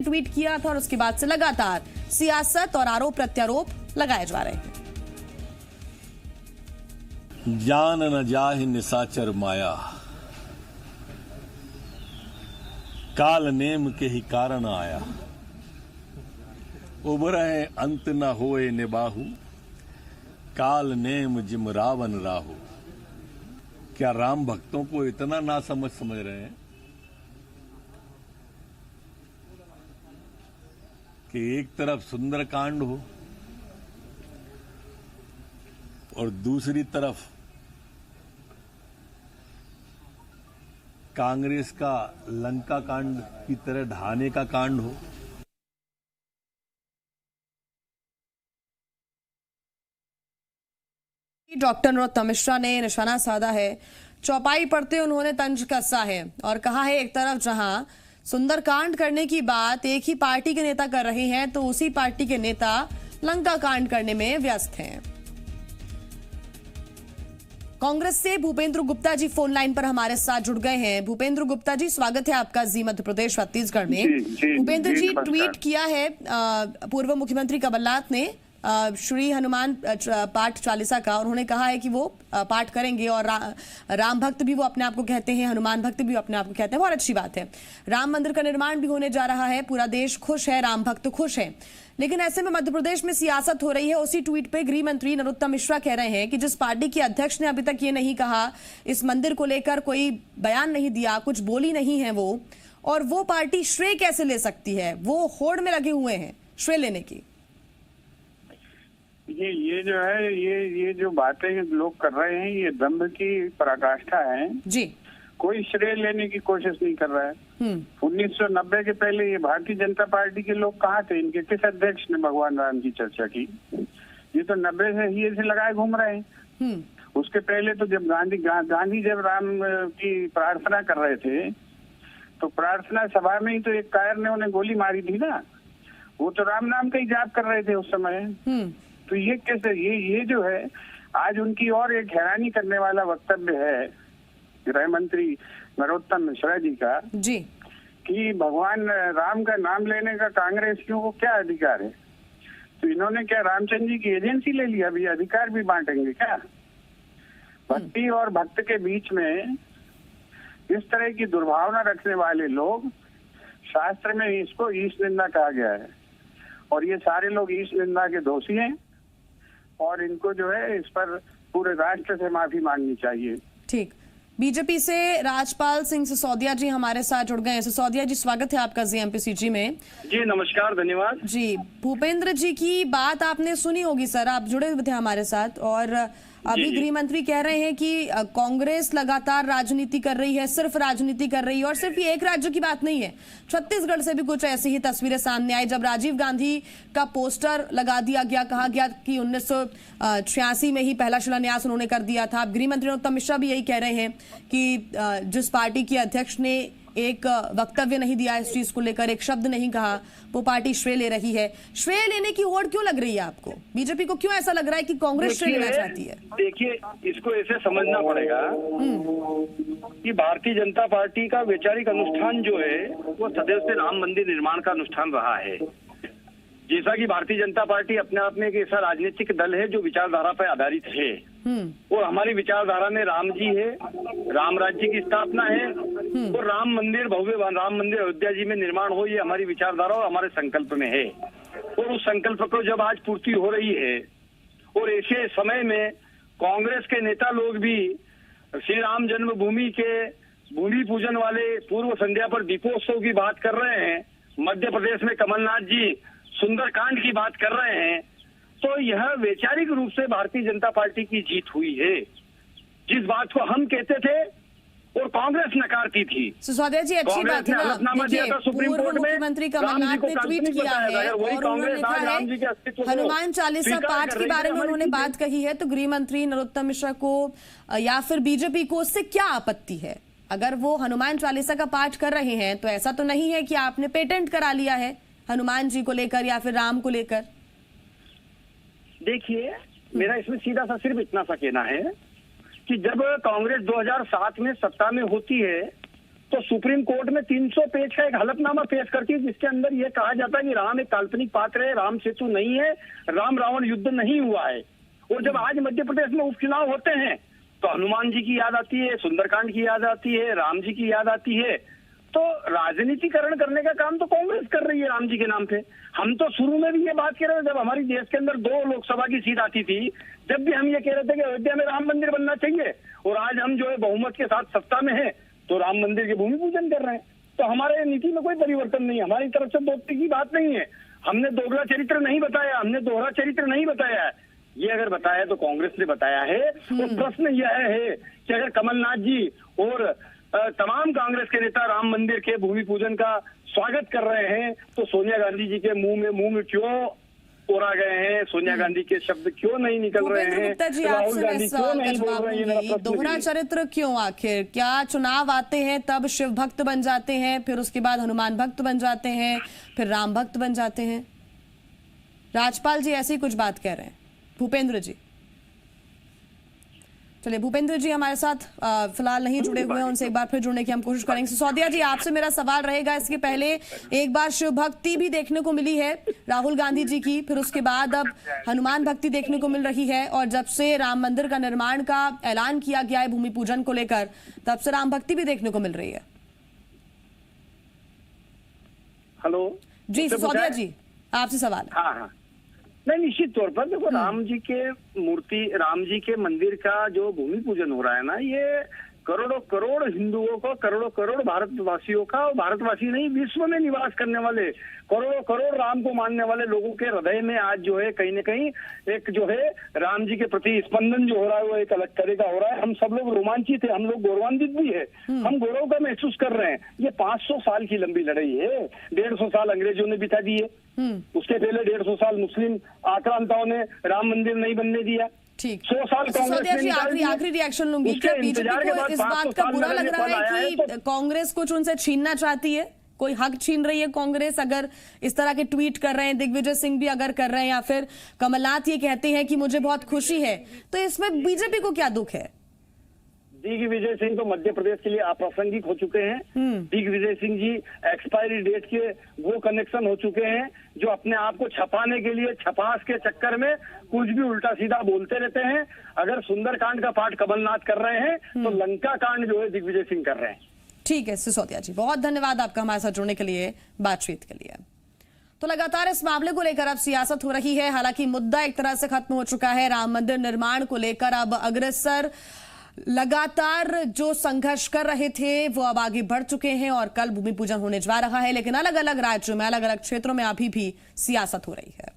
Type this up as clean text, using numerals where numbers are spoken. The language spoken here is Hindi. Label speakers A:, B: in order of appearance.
A: ट्वीट किया था और उसके बाद से लगातार सियासत और आरोप प्रत्यारोप लगाए जा रहे हैं।
B: जान न जाहि निशाचर माया, काल नेम के ही कारण आया। उबरहे अंत न होए निबाहु, काल नेम जिम रावण राहु। क्या राम भक्तों को इतना ना समझ रहे हैं कि एक तरफ सुंदरकांड हो और दूसरी तरफ कांग्रेस का लंका कांड की तरह ढहाने का कांड हो।
A: डॉक्टर नरोत्तम मिश्रा ने निशाना साधा है। चौपाई पढ़ते उन्होंने तंज कसा है और कहा है एक तरफ जहां सुंदरकांड करने की बात एक ही पार्टी के नेता कर रहे हैं तो उसी पार्टी के नेता लंका कांड करने में व्यस्त हैं। कांग्रेस से भूपेंद्र गुप्ता जी फोन लाइन पर हमारे साथ जुड़ गए हैं। भूपेंद्र गुप्ता जी, स्वागत है आपका जी मध्य प्रदेश छत्तीसगढ़ में। भूपेंद्र जी, ट्वीट किया है पूर्व मुख्यमंत्री कमलनाथ ने श्री हनुमान पाठ चालीसा का। उन्होंने कहा है कि वो पाठ करेंगे और राम भक्त भी वो अपने आप को कहते हैं, हनुमान भक्त भी अपने आप को कहते हैं। बहुत अच्छी बात है। राम मंदिर का निर्माण भी होने जा रहा है, पूरा देश खुश है, राम भक्त खुश है। लेकिन ऐसे में मध्य प्रदेश में सियासत हो रही है। उसी ट्वीट पे गृह मंत्री नरोत्तम मिश्रा कह रहे हैं कि जिस पार्टी के अध्यक्ष ने अभी तक ये नहीं कहा, इस मंदिर को लेकर कोई बयान नहीं दिया, कुछ बोली नहीं है वो, और वो पार्टी श्रेय कैसे ले सकती है? वो होड़ में लगे हुए हैं श्रेय लेने की।
C: ये जो है ये जो बातें लोग कर रहे हैं, ये दंभ की पराकाष्ठा है
A: जी।
C: कोई श्रेय लेने की कोशिश नहीं कर रहा है। 1990 के पहले ये भारतीय जनता पार्टी के लोग कहाँ थे? इनके किस अध्यक्ष ने भगवान राम की चर्चा की? ये तो 90 से ही ऐसे लगाए घूम रहे हैं। उसके पहले तो जब गांधी जब राम की प्रार्थना कर रहे थे तो प्रार्थना सभा में ही तो एक कायर ने उन्हें गोली मारी थी ना। वो तो राम नाम का ही जाप कर रहे थे उस समय। तो ये कैसे ये जो है आज उनकी और एक हैरानी करने वाला वक्तव्य है गृह मंत्री नरोत्तम मिश्रा जी का
A: जी,
C: कि भगवान राम का नाम लेने का कांग्रेसियों को क्या अधिकार है? तो इन्होंने क्या रामचंद्र जी की एजेंसी ले लिया? अभी अधिकार भी बांटेंगे क्या? भक्ति और भक्त के बीच में इस तरह की दुर्भावना रखने वाले लोग, शास्त्र में इसको ईश निंदा कहा गया है और ये सारे लोग ईश निंदा के दोषी हैं और इनको जो है इस पर पूरे राष्ट्र से माफी मांगनी चाहिए।
A: ठीक। बीजेपी से राजपाल सिंह सिसोदिया जी हमारे साथ जुड़ गए हैं। सिसोदिया जी, स्वागत है आपका जीएमपीसीजी में।
C: जी नमस्कार, धन्यवाद
A: जी। भूपेंद्र जी की बात आपने सुनी होगी सर, आप जुड़े हुए थे हमारे साथ। और अभी गृह मंत्री कह रहे हैं कि कांग्रेस लगातार राजनीति कर रही है, सिर्फ राजनीति कर रही है। और सिर्फ ये एक राज्य की बात नहीं है, छत्तीसगढ़ से भी कुछ ऐसी ही तस्वीरें सामने आई जब राजीव गांधी का पोस्टर लगा दिया गया, कहा गया कि 1986 में ही पहला शिलान्यास उन्होंने कर दिया था। अब गृह मंत्री नरोत्तम मिश्रा भी यही कह रहे हैं कि जिस पार्टी के अध्यक्ष ने एक वक्तव्य नहीं दिया इस चीज को लेकर, एक शब्द नहीं कहा, वो पार्टी श्रेय ले रही है। श्रेय लेने की होड़ क्यों लग रही है आपको? बीजेपी को क्यों ऐसा लग रहा है कि कांग्रेस श्रेय लेना चाहती है?
D: देखिए, इसको ऐसे समझना पड़ेगा कि भारतीय जनता पार्टी का वैचारिक अनुष्ठान जो है वो सदैव से राम मंदिर निर्माण का अनुष्ठान रहा है। जैसा कि भारतीय जनता पार्टी अपने आप में एक ऐसा राजनीतिक दल है जो विचारधारा पर आधारित है और हमारी विचारधारा में राम जी है, राम राज्य की स्थापना है और राम मंदिर, भव्य राम मंदिर अयोध्या जी में निर्माण हो, ये हमारी विचारधारा और हमारे संकल्प में है। और उस संकल्प को जब आज पूर्ति हो रही है और ऐसे समय में कांग्रेस के नेता लोग भी श्री राम जन्मभूमि के भूमि पूजन वाले पूर्व संध्या पर दीपोत्सव की बात कर रहे हैं, मध्य प्रदेश में कमलनाथ जी सुंदरकांड की बात कर रहे हैं, तो यह वैचारिक रूप से भारतीय जनता पार्टी की जीत हुई है। जिस बात को हम कहते थे और कांग्रेस नकारती थी।
A: सिसोदिया जी, अच्छी बात है ना। देखिए, पूर्व मुख्यमंत्री कमलनाथ ने ट्वीट किया है और उन्होंने लिखा है हनुमान चालीसा पाठ के बारे में उन्होंने बात कही है। तो गृह मंत्री नरोत्तम मिश्रा को या फिर बीजेपी को उससे क्या आपत्ति है? अगर वो हनुमान चालीसा का पाठ कर रहे हैं तो ऐसा तो नहीं है कि आपने पेटेंट करा लिया है हनुमान जी को लेकर या फिर राम को लेकर?
D: देखिए, मेरा इसमें सीधा सा सिर्फ इतना सा कहना है कि जब कांग्रेस 2007 में सत्ता में होती है तो सुप्रीम कोर्ट में 300 पेज का एक हलफनामा पेश करती है, जिसके अंदर यह कहा जाता है कि राम एक काल्पनिक पात्र है, राम सेतु नहीं है, राम रावण युद्ध नहीं हुआ है। और जब आज मध्य प्रदेश में उपचुनाव होते हैं तो हनुमान जी की याद आती है, सुंदरकांड की याद आती है, राम जी की याद आती है। तो राजनीतिकरण करने का काम तो कांग्रेस कर रही है राम जी के नाम पे। हम तो शुरू में भी ये बात कह रहे थे, जब हमारी देश के अंदर 2 लोकसभा की सीट आती थी, जब भी हम ये कह रहे थे कि अयोध्या में राम मंदिर बनना चाहिए, और आज हम जो है बहुमत के साथ सत्ता में है तो राम मंदिर के भूमि पूजन कर रहे हैं। तो हमारे नीति में कोई परिवर्तन नहीं है, हमारी तरफ से दोस्ती की बात नहीं है। हमने दोगला चरित्र नहीं बताया, हमने दोहरा चरित्र नहीं बताया है। ये अगर बताया तो कांग्रेस ने बताया है। और प्रश्न यह है कि अगर कमलनाथ जी और तमाम कांग्रेस के नेता राम मंदिर के भूमि पूजन का स्वागत कर रहे हैं, तो सोनिया गांधी जी के मुंह में क्यों ओरा गए हैं, सोनिया गांधी के शब्द क्यों नहीं निकल रहे हैं,
A: गुप्ता जी
D: राहुल
A: आपसे
D: गांधी क्यों नहीं बोल रहे हैं, ये मेरा प्रश्न
A: दोहरा
D: है।
A: चरित्र क्यों? आखिर क्या चुनाव आते हैं तब शिव भक्त बन जाते हैं, फिर उसके बाद हनुमान भक्त बन जाते हैं, फिर राम भक्त बन जाते हैं? राजपाल जी ऐसी कुछ बात कह रहे हैं। भूपेंद्र जी, चलिए भूपेंद्र जी हमारे साथ फिलहाल नहीं जुड़े हुए हैं, उनसे एक बार फिर जुड़ने की हम कोशिश करेंगे। सिसोदिया जी, आपसे मेरा सवाल रहेगा, इसके पहले एक बार शिव भक्ति भी देखने को मिली है राहुल गांधी जी की, फिर उसके बाद अब हनुमान भक्ति देखने को मिल रही है, और जब से राम मंदिर का निर्माण का ऐलान किया गया है भूमि पूजन को लेकर, तब से राम भक्ति भी देखने को मिल रही है।
D: हेलो
A: जी सिसोदिया जी, आपसे सवाल है।
D: हाँ, नहीं, निश्चित तौर पर देखो, राम जी के मंदिर का जो भूमि पूजन हो रहा है ना, ये करोड़ों करोड़ हिंदुओं को, करोड़ों करोड़ भारतवासियों का, और भारतवासी नहीं विश्व में निवास करने वाले करोड़ों करोड़ राम को मानने वाले लोगों के हृदय में आज जो है कहीं न कहीं एक जो है राम जी के प्रति स्पंदन जो हो रहा है वो एक अलग तरह का हो रहा है। हम सब लोग रोमांचित है, हम लोग गौरवान्वित भी है, हम गौरव का महसूस कर रहे हैं। ये 500 साल की लंबी लड़ाई है। 150 साल अंग्रेजों ने बिता दिए, उसके पहले 150 साल मुस्लिम आक्रांताओं ने राम मंदिर नहीं बनने दिया।
A: ठीक,
D: 100 साल कांग्रेस ने
A: आखिरी रिएक्शन लूंगी। क्या बीजेपी को इस बात का बुरा लग रहा है कि कांग्रेस कुछ उनसे छीनना चाहती है, कोई हक छीन रही है कांग्रेस? अगर इस तरह के ट्वीट कर रहे हैं, दिग्विजय सिंह भी अगर कर रहे हैं, या फिर कमलनाथ ये कहते हैं कि मुझे बहुत खुशी है, तो इसमें बीजेपी को क्या दुख है?
D: दिग्विजय सिंह तो मध्य प्रदेश के लिए अप्रासंगिक हो चुके हैं। दिग्विजय सिंह जी एक्सपायरी डेट के वो कनेक्शन हो चुके हैं जो अपने आप को छपाने के लिए, छपास के चक्कर में कुछ भी उल्टा सीधा बोलते रहते हैं। अगर सुंदरकांड का पाठ कमलनाथ कर रहे हैं तो लंका कांड जो है दिग्विजय सिंह कर रहे हैं।
A: ठीक है सिसोदिया जी, बहुत धन्यवाद आपका हमारे साथ जुड़ने के लिए, बातचीत के लिए। तो लगातार इस मामले को लेकर अब सियासत हो रही है। हालांकि मुद्दा एक तरह से खत्म हो चुका है। राम मंदिर निर्माण को लेकर अब अग्रसर लगातार जो संघर्ष कर रहे थे वो अब आगे बढ़ चुके हैं, और कल भूमि पूजन होने जा रहा है। लेकिन अलग अलग राज्यों में, अलग अलग क्षेत्रों में अभी भी सियासत हो रही है।